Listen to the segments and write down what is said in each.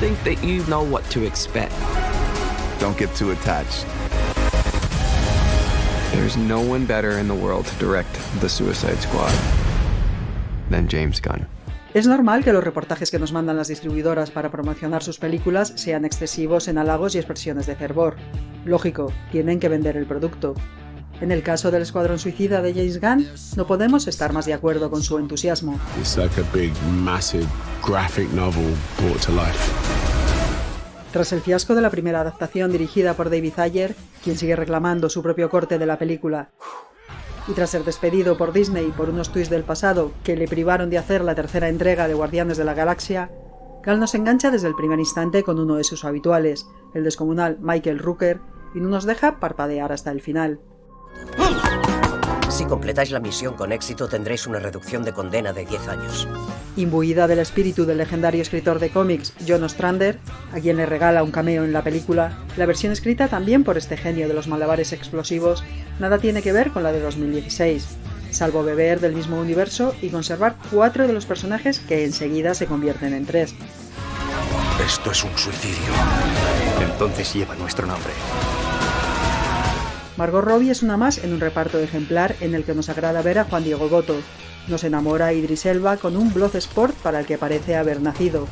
think that you know what to expect. Don't get too attached. There's no one better in the world to direct The Suicide Squad than James Gunn. Es normal que los reportajes que nos mandan las distribuidoras para promocionar sus películas sean excesivos en halagos y expresiones de fervor. Lógico, tienen que vender el producto. En el caso del Escuadrón Suicida de James Gunn, no podemos estar más de acuerdo con su entusiasmo. It's like a big, massive graphic novel brought to life. Tras el fiasco de la primera adaptación dirigida por David Ayer, quien sigue reclamando su propio corte de la película, y tras ser despedido por Disney por unos tweets del pasado que le privaron de hacer la tercera entrega de Guardianes de la Galaxia, Gunn nos engancha desde el primer instante con uno de sus habituales, el descomunal Michael Rooker, y no nos deja parpadear hasta el final. Si completáis la misión con éxito, tendréis una reducción de condena de 10 años. Imbuida del espíritu del legendario escritor de cómics John Ostrander, a quien le regala un cameo en la película, la versión escrita también por este genio de los malabares explosivos nada tiene que ver con la de 2016, salvo beber del mismo universo y conservar 4 de los personajes que enseguida se convierten en 3. Esto es un suicidio. Entonces lleva nuestro nombre. Margot Robbie es una más en un reparto ejemplar en el que nos agrada ver a Juan Diego Botto. Nos enamora Idris Elba con un Bloodsport para el que parece haber nacido.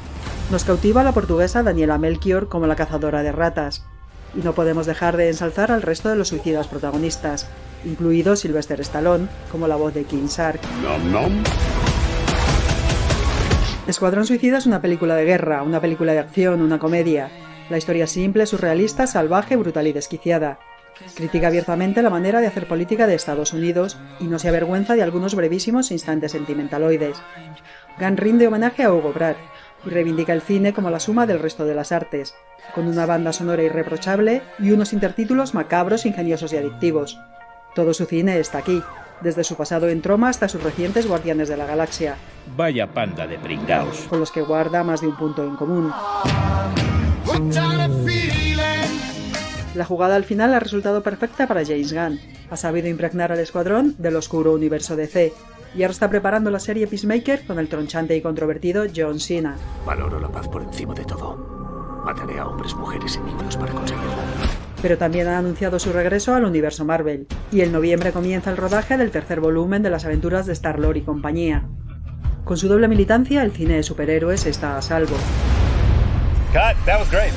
Nos cautiva la portuguesa Daniela Melchior como la cazadora de ratas. Y no podemos dejar de ensalzar al resto de los suicidas protagonistas, incluido Sylvester Stallone como la voz de King Shark. Nom nom. Escuadrón Suicida es una película de guerra, una película de acción, una comedia. La historia es simple, surrealista, salvaje, brutal y desquiciada. Critica abiertamente la manera de hacer política de Estados Unidos y no se avergüenza de algunos brevísimos instantes sentimentaloides. Gunn rinde homenaje a Hugo Pratt y reivindica el cine como la suma del resto de las artes, con una banda sonora irreprochable y unos intertítulos macabros, ingeniosos y adictivos. Todo su cine está aquí, desde su pasado en Troma hasta sus recientes Guardianes de la Galaxia. Vaya panda de pringaos. Con los que guarda más de un punto en común. La jugada al final ha resultado perfecta para James Gunn. Ha sabido impregnar al escuadrón del oscuro universo DC, y ahora está preparando la serie Peacemaker con el tronchante y controvertido John Cena. Valoro la paz por encima de todo. Mataré a hombres, mujeres y niños para conseguirlo. Pero también ha anunciado su regreso al universo Marvel, y en noviembre comienza el rodaje del tercer volumen de las aventuras de Star-Lord y compañía. Con su doble militancia, el cine de superhéroes está a salvo. Cut, that was great.